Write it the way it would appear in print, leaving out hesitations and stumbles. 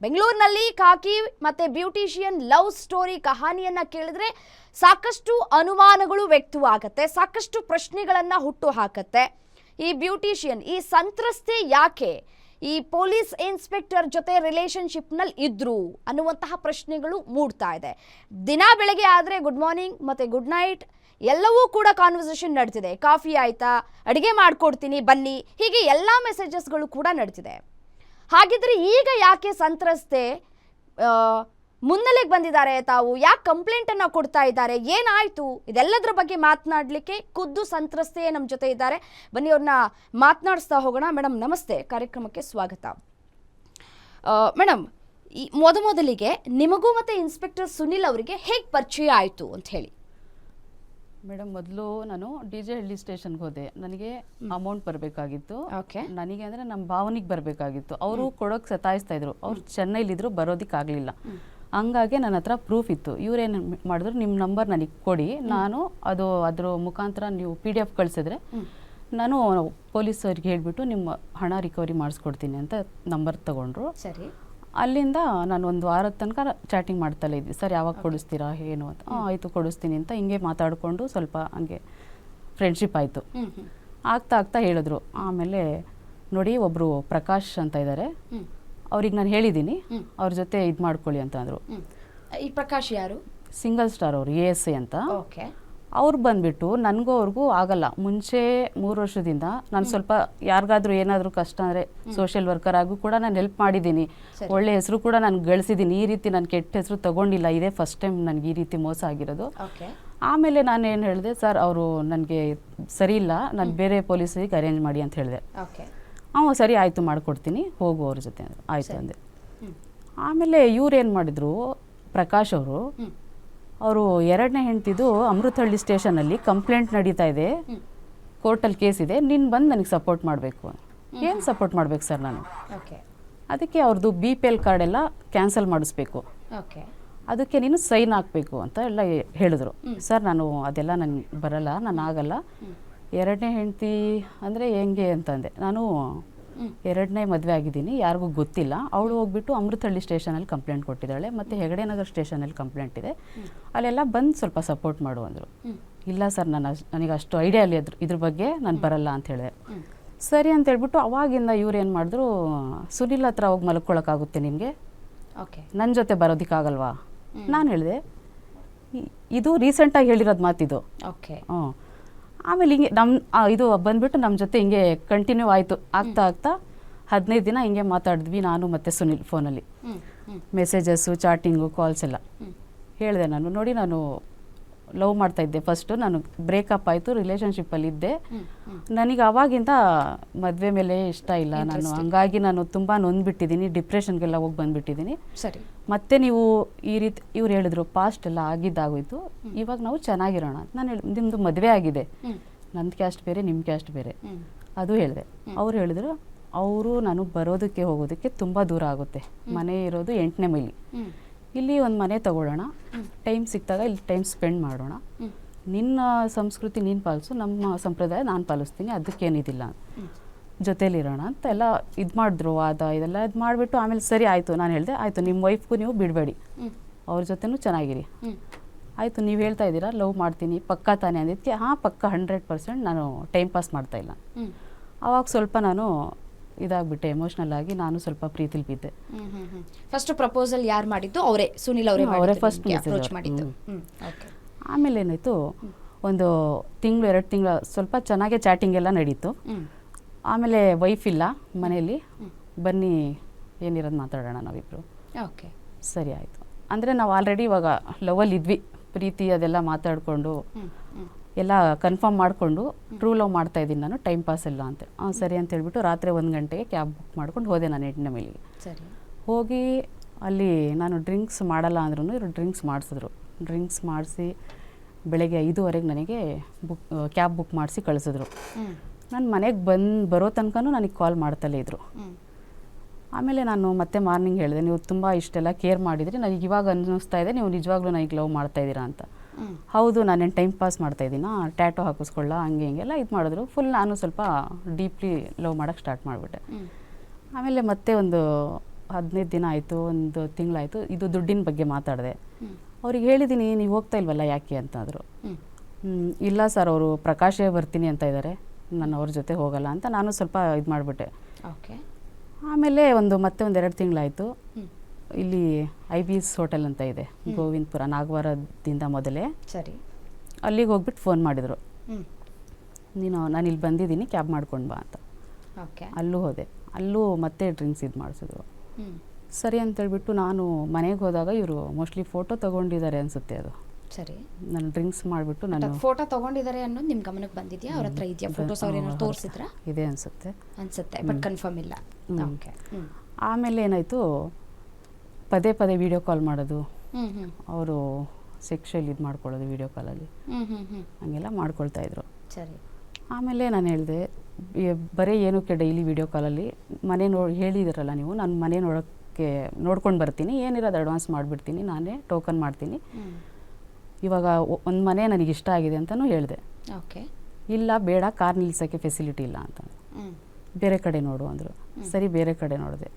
ಬೆಂಗಳೂರಿನಲ್ಲಿ ಖಾಕಿ ಮತ್ತೆ beautician love story ಕಹಾನಿಯನ್ನ ಕೇಳಿದ್ರೆ ಸಾಕಷ್ಟು ಅನುಮಾನಗಳು ವ್ಯಕ್ತವಾಗುತ್ತೆ, ಸಾಕಷ್ಟು ಪ್ರಶ್ನೆಗಳನ್ನ ಹುಟ್ಟು ಹಾಕತ್ತೆ. ಈ ಬ್ಯೂಟಿಷಿಯನ್, ಈ ಸಂತ್ರಸ್ತೆ ಯಾಕೆ ಈ ಪೊಲೀಸ್ ಇನ್ಸ್ಪೆಕ್ಟರ್ ಜೊತೆ ರಿಲೇಶನ್ಶಿಪ್ ನಲ್ಲಿ ಇದ್ರು ಅನ್ನುವಂತಹ ಪ್ರಶ್ನೆಗಳು ಮೂಡ್ತಾ ಇದೆ. ದಿನ ಬೆಳಗ್ಗೆ ಆದ್ರೆ ಗುಡ್ ಮಾರ್ನಿಂಗ್ ಮತ್ತೆ ಗುಡ್ ನೈಟ್ ಎಲ್ಲವೂ ಕೂಡ ಕಾನ್ವರ್ಸೇಷನ್ ನಡೀತಿದೆ. ಕಾಫಿ ಆಯ್ತಾ, ಅಡಿಗೆ ಮಾಡ್ಕೊಡ್ತೀನಿ ಬನ್ನಿ, ಹೀಗೆ ಎಲ್ಲ ಮೆಸೇಜಸ್ಗಳು ಕೂಡ ನಡೀತಿದೆ. ಹಾಗಿದ್ರೆ ಈಗ ಯಾಕೆ ಸಂತ್ರಸ್ತೆ ಮುನ್ನೆಲೆಗೆ ಬಂದಿದ್ದಾರೆ, ತಾವು ಯಾಕೆ ಕಂಪ್ಲೇಂಟ್ ಅನ್ನ ಕೊಡ್ತಾ ಇದ್ದಾರೆ, ಏನಾಯ್ತು, ಇದೆಲ್ಲದರ ಬಗ್ಗೆ ಮಾತನಾಡಲಿಕ್ಕೆ ಖುದ್ದು ಸಂತ್ರಸ್ತೆಯೇ ನಮ್ಮ ಜೊತೆ ಇದ್ದಾರೆ. ಬನ್ನಿ ಅವ್ರನ್ನ ಮಾತನಾಡಿಸ್ತಾ ಹೋಗೋಣ. ಮೇಡಮ್ ನಮಸ್ತೆ, ಕಾರ್ಯಕ್ರಮಕ್ಕೆ ಸ್ವಾಗತ. ಮೇಡಮ್, ಈ ಮೊದಲಿಗೆ ನಿಮಗೂ ಮತ್ತೆ ಇನ್ಸ್ಪೆಕ್ಟರ್ ಸುನಿಲ್ ಅವರಿಗೆ ಹೇಗೆ ಪರಿಚಯ ಆಯಿತು ಅಂತ ಹೇಳಿ. ಮೇಡಮ್, ಮೊದಲು ನಾನು DJ ಹಳ್ಳಿ ಸ್ಟೇಷನ್ಗೆ ಹೋದೆ. ನನಗೆ ಅಮೌಂಟ್ ಬರಬೇಕಾಗಿತ್ತು. ನನಗೆ ಅಂದರೆ ನಮ್ಮ ಭಾವನಿಗೆ ಬರಬೇಕಾಗಿತ್ತು. ಅವರು ಕೊಡೋಕೆ ಸತಾಯಿಸ್ತಾ ಇದ್ರು. ಅವ್ರು ಚೆನ್ನೈಲಿದ್ರು, ಬರೋದಕ್ಕಾಗಲಿಲ್ಲ. ಹಂಗಾಗಿ ನನ್ನ ಹತ್ರ ಪ್ರೂಫ್ ಇತ್ತು. ಇವ್ರೇನು ಮಾಡಿದ್ರು, ನಿಮ್ಮ ನಂಬರ್ ನನಗೆ ಕೊಡಿ, ನಾನು ಅದ್ರ ಮುಖಾಂತರ ನೀವು PDF ಕಳಿಸಿದ್ರೆ ನಾನು ಪೊಲೀಸವ್ರಿಗೆ ಹೇಳಿಬಿಟ್ಟು ನಿಮ್ಮ ಹಣ ರಿಕವರಿ ಮಾಡಿಸ್ಕೊಡ್ತೀನಿ ಅಂತ ನಂಬರ್ ತಗೊಂಡ್ರು. ಸರಿ, ಅಲ್ಲಿಂದ ನಾನು ಒಂದು ವಾರದ ತನಕ ಚಾಟಿಂಗ್ ಮಾಡ್ತಲೇ ಇದ್ವಿ. ಸರ್ ಯಾವಾಗ ಕೊಡಿಸ್ತೀರಾ ಏನು ಅಂತ. ಆಯಿತು ಕೊಡಿಸ್ತೀನಿ ಅಂತ ಹಿಂಗೆ ಮಾತಾಡಿಕೊಂಡು ಸ್ವಲ್ಪ ಹಂಗೆ ಫ್ರೆಂಡ್ಶಿಪ್ ಆಯಿತು. ಆಗ್ತಾ ಹೇಳಿದ್ರು. ಆಮೇಲೆ ನೋಡಿ, ಒಬ್ಬರು ಪ್ರಕಾಶ್ ಅಂತ ಇದ್ದಾರೆ, ಅವ್ರಿಗೆ ನಾನು ಹೇಳಿದ್ದೀನಿ, ಅವ್ರ ಜೊತೆ ಇದು ಮಾಡ್ಕೊಳ್ಳಿ ಅಂತ ಅಂದರು. ಈ ಪ್ರಕಾಶ್ ಯಾರು? ಸಿಂಗಲ್ ಸ್ಟಾರ್ ಅವರು, ASI ಅಂತ. ಓಕೆ. ಅವ್ರು ಬಂದ್ಬಿಟ್ಟು ನನಗೂ ಅವ್ರಿಗೂ ಆಗಲ್ಲ. ಮುಂಚೆ 3 ವರ್ಷದಿಂದ ನಾನು ಸ್ವಲ್ಪ ಯಾರಿಗಾದ್ರೂ ಏನಾದರೂ ಕಷ್ಟ ಅಂದರೆ ಸೋಷಿಯಲ್ ವರ್ಕರ್ ಆಗೂ ಕೂಡ ನಾನು ಹೆಲ್ಪ್ ಮಾಡಿದ್ದೀನಿ. ಒಳ್ಳೆ ಹೆಸರು ಕೂಡ ನಾನು ಗಳಿಸಿದ್ದೀನಿ. ಈ ರೀತಿ ನಾನು ಕೆಟ್ಟ ಹೆಸರು ತಗೊಂಡಿಲ್ಲ. ಇದೇ ಫಸ್ಟ್ ಟೈಮ್ ನನಗೆ ಈ ರೀತಿ ಮೋಸ ಆಗಿರೋದು. ಆಮೇಲೆ ನಾನು ಏನು ಹೇಳಿದೆ, ಸರ್ ಅವರು ನನಗೆ ಸರಿ ಇಲ್ಲ, ನಾನು ಬೇರೆ ಪೊಲೀಸರಿಗೆ ಅರೇಂಜ್ ಮಾಡಿ ಅಂತ ಹೇಳಿದೆ. ಸರಿ ಆಯಿತು ಮಾಡಿಕೊಡ್ತೀನಿ, ಹೋಗು ಅವ್ರ ಜೊತೆ ಅಂದರು. ಆಯಿತು ಅಂದೆ. ಆಮೇಲೆ ಇವ್ರು ಏನು ಮಾಡಿದರು, ಪ್ರಕಾಶ್ ಅವರು ಎರಡನೇ ಹೆಂಡ್ತಿದು ಅಮೃತಹಳ್ಳಿ ಸ್ಟೇಷನಲ್ಲಿ ಕಂಪ್ಲೇಂಟ್ ನಡೀತಾ ಇದೆ, ಕೋರ್ಟಲ್ಲಿ ಕೇಸ್ ಇದೆ, ನೀನು ಬಂದು ನನಗೆ ಸಪೋರ್ಟ್ ಮಾಡಬೇಕು. ಏನು ಸಪೋರ್ಟ್ ಮಾಡಬೇಕು ಸರ್ ನಾನು? ಅದಕ್ಕೆ ಅವ್ರದ್ದು BPL ಕಾರ್ಡ್ ಎಲ್ಲ ಕ್ಯಾನ್ಸಲ್ ಮಾಡಿಸ್ಬೇಕು, ಅದಕ್ಕೆ ನೀನು ಸೈನ್ ಹಾಕಬೇಕು ಅಂತ ಎಲ್ಲ ಹೇಳಿದ್ರು. ಸರ್ ನಾನು ಅದೆಲ್ಲ ನನಗೆ ಬರಲ್ಲ, ನಾನು ಆಗಲ್ಲ. ಎರಡನೇ ಹೆಂಡ್ತಿ ಅಂದರೆ ಹೆಂಗೆ ಅಂತಂದೆ. ನಾನು ಎರಡನೇ ಮದುವೆ ಆಗಿದ್ದೀನಿ, ಯಾರಿಗೂ ಗೊತ್ತಿಲ್ಲ. ಅವಳು ಹೋಗ್ಬಿಟ್ಟು ಅಮೃತಹಳ್ಳಿ ಸ್ಟೇಷನಲ್ಲಿ ಕಂಪ್ಲೇಂಟ್ ಕೊಟ್ಟಿದ್ದಾಳೆ, ಮತ್ತು ಹೆಗಡೆ ನಗರ್ ಸ್ಟೇಷನಲ್ಲಿ ಕಂಪ್ಲೇಂಟ್ ಇದೆ, ಅಲ್ಲೆಲ್ಲ ಬಂದು ಸ್ವಲ್ಪ ಸಪೋರ್ಟ್ ಮಾಡು ಅಂದರು. ಇಲ್ಲ ಸರ್, ನನಗೆ ಅಷ್ಟು ಐಡಿಯಾ ಇಲ್ಲ ಇದ್ರ ಬಗ್ಗೆ, ನಾನು ಬರಲ್ಲ ಅಂತ ಹೇಳಿದೆ. ಸರಿ ಅಂತ ಹೇಳ್ಬಿಟ್ಟು ಅವಾಗಿಂದ ಇವ್ರು ಏನು ಮಾಡಿದ್ರು, ಸುನಿಲ್ ಹತ್ರ ಹೋಗಿ ಮಲ್ಕೊಳ್ಳೋಕ್ಕಾಗುತ್ತೆ ನಿನಗೆ, ನನ್ನ ಜೊತೆ ಬರೋದಕ್ಕಾಗಲ್ವಾ? ನಾನು ಹೇಳಿದೆ, ಇದು ರೀಸೆಂಟಾಗಿ ಹೇಳಿರೋದು ಮಾತಿದು. ಆಮೇಲೆ ಹಿಂಗೆ ಇದು ಬಂದುಬಿಟ್ಟು ನಮ್ಮ ಜೊತೆ ಹಿಂಗೆ ಕಂಟಿನ್ಯೂ ಆಯಿತು. ಆಗ್ತಾ 15 ದಿನ ಹಿಂಗೆ ಮಾತಾಡಿದ್ವಿ ನಾನು ಮತ್ತು ಸುನಿಲ್ ಫೋನಲ್ಲಿ. ಮೆಸೇಜಸ್ಸು, ಚಾಟಿಂಗು, ಕಾಲ್ಸ್ ಎಲ್ಲ. ಹೇಳಿದೆ ನಾನು, ನೋಡಿ ನಾನು ಲವ್ ಮಾಡ್ತಾಯಿದ್ದೆ. ಫಸ್ಟು ನಾನು ಬ್ರೇಕಪ್ ಆಯಿತು, ರಿಲೇಷನ್ಶಿಪ್ಪಲ್ಲಿ ಇದ್ದೆ. ನನಗೆ ಆವಾಗಿಂದ ಮದುವೆ ಮೇಲೆ ಇಷ್ಟ ಇಲ್ಲ. ನಾನು ಹಂಗಾಗಿ ನಾನು ತುಂಬ ನೊಂದ್ಬಿಟ್ಟಿದ್ದೀನಿ, ಡಿಪ್ರೆಷನ್ಗೆಲ್ಲ ಹೋಗಿ ಬಂದುಬಿಟ್ಟಿದ್ದೀನಿ. ಸರಿ, ಮತ್ತೆ ನೀವು ಈ ರೀತಿ ಇವ್ರು ಹೇಳಿದ್ರು, ಪಾಸ್ಟ್ ಎಲ್ಲ ಆಗಿದ್ದಾಗೋಯ್ತು, ಇವಾಗ ನಾವು ಚೆನ್ನಾಗಿರೋಣ ಅಂತ. ನಾನು ನಿಮ್ಮದು ಮದುವೆ ಆಗಿದೆ, ನಂದು ಕ್ಯಾಸ್ಟ್ ಬೇರೆ, ನಿಮ್ಮ ಕ್ಯಾಸ್ಟ್ ಬೇರೆ, ಅದು ಹೇಳಿದೆ. ಅವ್ರು ಹೇಳಿದ್ರು, ನಾನು ಬರೋದಕ್ಕೆ ಹೋಗೋದಕ್ಕೆ ತುಂಬ ದೂರ ಆಗುತ್ತೆ, ಮನೆ ಇರೋದು 8ನೇ ಮೈಲಿ, ಇಲ್ಲಿ ಒಂದು ಮನೆ ತಗೊಳ್ಳೋಣ, ಟೈಮ್ ಸಿಕ್ಕಿದಾಗ ಇಲ್ಲಿ ಟೈಮ್ ಸ್ಪೆಂಡ್ ಮಾಡೋಣ, ನಿನ್ನ ಸಂಸ್ಕೃತಿ ನೀನು ಪಾಲಿಸು, ನಮ್ಮ ಸಂಪ್ರದಾಯ ನಾನು ಪಾಲಿಸ್ತೀನಿ, ಅದಕ್ಕೇನಿದಿಲ್ಲ, ಜೊತೇಲಿರೋಣ ಅಂತ ಎಲ್ಲ ಇದು ಮಾಡಿದ್ರು. ಇದೆಲ್ಲ ಇದು ಮಾಡಿಬಿಟ್ಟು ಆಮೇಲೆ ಸರಿ ಆಯಿತು. ನಾನು ಹೇಳಿದೆ, ಆಯಿತು ನಿಮ್ಮ ವೈಫ್ಗೂ ನೀವು ಬಿಡಬೇಡಿ, ಅವ್ರ ಜೊತೆನೂ ಚೆನ್ನಾಗಿರಿ. ಆಯಿತು, ನೀವು ಹೇಳ್ತಾ ಇದ್ದೀರಾ ಲವ್ ಮಾಡ್ತೀನಿ ಪಕ್ಕಾ ತಾನೇ ಅಂದಿದ್ದಕ್ಕೆ, ಪಕ್ಕ 100% ನಾನು ಟೈಮ್ ಪಾಸ್ ಮಾಡ್ತಾಯಿಲ್ಲ. ಆವಾಗ ಸ್ವಲ್ಪ ನಾನು ಇದಾಗ್ಬಿಟ್ಟೆ, ಎಮೋಷ್ನಲ್ ಆಗಿ ನಾನು ಸ್ವಲ್ಪ ಪ್ರೀತಿಲಿ ಬಿದ್ದೆ. ಫಸ್ಟ್ ಪ್ರಪೋಸಲ್ ಯಾರು ಮಾಡಿದ್ದು? ಅವರೇ, ಸುನಿಲ್ ಅವರೇ ಫಸ್ಟ್ ಅಪ್ರೋಚ್ ಮಾಡಿದ್ದು. ಆಮೇಲೆ ಏನಾಯಿತು, ಒಂದು 1-2 ತಿಂಗಳು ಸ್ವಲ್ಪ ಚೆನ್ನಾಗೇ ಚಾಟಿಂಗ್ ಎಲ್ಲ ನಡೀತು. ಆಮೇಲೆ ವೈಫ್ ಇಲ್ಲ ಮನೆಯಲ್ಲಿ, ಬನ್ನಿ ಏನಿರೋದು ಮಾತಾಡೋಣ ನಾವಿಬ್ಬರು. ಸರಿ ಆಯಿತು. ಅಂದರೆ ನಾವು ಆಲ್ರೆಡಿ ಇವಾಗ ಲವಲ್ಲಿ ಇದ್ವಿ, ಪ್ರೀತಿ ಅದೆಲ್ಲ ಮಾತಾಡಿಕೊಂಡು ಎಲ್ಲ ಕನ್ಫರ್ಮ್ ಮಾಡಿಕೊಂಡು ಟ್ರೂ ಲವ್ ಮಾಡ್ತಾ ಇದ್ದೀನಿ ನಾನು, ಟೈಮ್ ಪಾಸ್ ಇಲ್ಲ ಅಂತ. ಸರಿ ಅಂತ ಹೇಳ್ಬಿಟ್ಟು ರಾತ್ರಿ 1 ಗಂಟೆಗೆ ಕ್ಯಾಬ್ ಬುಕ್ ಮಾಡ್ಕೊಂಡು ಹೋದೆ ನಾನು 8ನೇ ಮೈಲಿಗೆ. ಹೋಗಿ ಅಲ್ಲಿ ನಾನು ಡ್ರಿಂಕ್ಸ್ ಮಾಡಲ್ಲ ಅಂದ್ರೂ ಇವರು ಡ್ರಿಂಕ್ಸ್ ಮಾಡಿಸಿದ್ರು. ಡ್ರಿಂಕ್ಸ್ ಮಾಡಿಸಿ ಬೆಳಗ್ಗೆ 5:15 ನನಗೆ ಕ್ಯಾಬ್ ಬುಕ್ ಮಾಡಿಸಿ ಕಳಿಸಿದ್ರು. ನಾನು ಮನೆಗೆ ಬರೋ ತನಕನೂ ನನಗೆ ಕಾಲ್ ಮಾಡ್ತಲೇ ಇದ್ರು. ಆಮೇಲೆ ನಾನು ಮತ್ತೆ ಮಾರ್ನಿಂಗ್ ಹೇಳಿದೆ, ನೀವು ತುಂಬ ಇಷ್ಟೆಲ್ಲ ಕೇರ್ ಮಾಡಿದ್ರಿ, ನನಗೆ ಇವಾಗ ಅನ್ನಿಸ್ತಾ ಇದೆ ನೀವು ನಿಜವಾಗ್ಲೂ ನನಗೆ ಲವ್ ಮಾಡ್ತಾ ಇದ್ದೀರಾ ಅಂತ. ಹೌದು, ನಾನೇನು ಟೈಮ್ ಪಾಸ್ ಮಾಡ್ತಾ ಇದ್ದೀನಾ, ಟ್ಯಾಟೋ ಹಾಕಿಸ್ಕೊಳ್ಳ ಹಂಗೆ ಹಿಂಗೆಲ್ಲ ಇದು ಮಾಡಿದ್ರು. ಫುಲ್ ನಾನು ಸ್ವಲ್ಪ ಡೀಪ್ಲಿ ಲವ್ ಮಾಡೋಕ್ಕೆ ಸ್ಟಾರ್ಟ್ ಮಾಡಿಬಿಟ್ಟೆ. ಆಮೇಲೆ ಮತ್ತೆ ಒಂದು 15 ದಿನ ಆಯಿತು, ಒಂದು ತಿಂಗಳಾಯಿತು, ಇದು ದುಡ್ಡಿನ ಬಗ್ಗೆ ಮಾತಾಡಿದೆ. ಅವ್ರಿಗೆ ಹೇಳಿದ್ದೀನಿ, ನೀವು ಹೋಗ್ತಾ ಇಲ್ವಲ್ಲ ಯಾಕೆ ಅಂತಂದರು. ಇಲ್ಲ ಸರ್, ಅವರು ಪ್ರಕಾಶೇ ಬರ್ತೀನಿ ಅಂತ ಇದ್ದಾರೆ, ನಾನು ಅವ್ರ ಜೊತೆ ಹೋಗಲ್ಲ ಅಂತ ನಾನು ಸ್ವಲ್ಪ ಇದು ಮಾಡಿಬಿಟ್ಟೆ. ಓಕೆ. ಆಮೇಲೆ ಮತ್ತೆ ಒಂದು 2 ತಿಂಗಳಾಯಿತು. ಇಲ್ಲಿ IBS ಹೋಟೆಲ್ ಅಂತ ಇದೆ ಗೋವಿಂದಪುರ, ನಾಗವಾರದಿಂದ ಮೊದಲೇ. ಸರಿ. ಅಲ್ಲಿಗೆ ಹೋಗ್ಬಿಟ್ಟು ಫೋನ್ ಮಾಡಿದರು, ನಾನು ಇಲ್ಲಿ ಬಂದಿದ್ದೀನಿ, ಕ್ಯಾಬ್ ಮಾಡ್ಕೊಂಡು ಬಾ ಅಂತ. ಓಕೆ. ಅಲ್ಲೂ ಹೋದೆ. ಅಲ್ಲೂ ಮತ್ತೆ ಡ್ರಿಂಕ್ಸ್ ಇದು ಮಾಡಿಸಿದ್ರು. ಸರಿ ಅಂತೇಳ್ಬಿಟ್ಟು ನಾನು ಮನೆಗೆ ಹೋದಾಗ ಇವರು ಮೋಸ್ಟ್ಲಿ ಫೋಟೋ ತೊಗೊಂಡಿದ್ದಾರೆ ಅನಿಸುತ್ತೆ. ಅದು ಸರಿ. ನಾನು ಡ್ರಿಂಕ್ಸ್ ಮಾಡಿಬಿಟ್ಟು ನಾನು ಫೋಟೋ ತಗೊಂಡಿದ್ದಾರೆ ಅನ್ನೋದು ನಿಮ್ಮ ಗಮನಕ್ಕೆ ಬಂದಿದೆಯಾ? ಅವ್ರ ಹತ್ರ ಇದೆಯಾ ಫೋಟೋಸ್? ಅವ್ರು ಏನಾದ್ರು ತೋರಿಸಿದ್ರಾ? ಇದೆ ಅನಿಸುತ್ತೆ, ಬಟ್ ಕನ್ಫರ್ಮ್ ಇಲ್ಲ. ಓಕೆ. ಆಮೇಲೆ ಏನಾಯಿತು, ಪದೇ ಪದೇ ವಿಡಿಯೋ ಕಾಲ್ ಮಾಡೋದು, ಅವರು ಸೆಕ್ಷುವಲ್ ಇದು ಮಾಡ್ಕೊಳ್ಳೋದು ವಿಡಿಯೋ ಕಾಲಲ್ಲಿ, ಹಂಗೆಲ್ಲ ಮಾಡ್ಕೊಳ್ತಾಯಿದ್ರು. ಸರಿ. ಆಮೇಲೆ ನಾನು ಹೇಳಿದೆ, ಬರೀ ಏನಕ್ಕೆ ಡೈಲಿ ವಿಡಿಯೋ ಕಾಲಲ್ಲಿ ಮನೆ ಹೇಳಿದಿರಲ್ಲ ನೀವು, ನಾನು ಮನೆ ನೋಡ್ಕೊಂಡು ಬರ್ತೀನಿ, ಏನಿರೋದು ಅಡ್ವಾನ್ಸ್ ಮಾಡಿಬಿಡ್ತೀನಿ, ನಾನೇ ಟೋಕನ್ ಮಾಡ್ತೀನಿ, ಇವಾಗ ಒಂದು ಮನೆ ನನಗೆ ಇಷ್ಟ ಆಗಿದೆ ಅಂತಲೂ ಹೇಳಿದೆ. ಓಕೆ. ಇಲ್ಲ ಬೇಡ, ಕಾರ್ ನಿಲ್ಸೋಕ್ಕೆ ಫೆಸಿಲಿಟಿ ಇಲ್ಲ ಅಂತ, ಬೇರೆ ಕಡೆ ನೋಡು ಅಂದರು. ಸರಿ, ಬೇರೆ ಕಡೆ ನೋಡಿದೆ.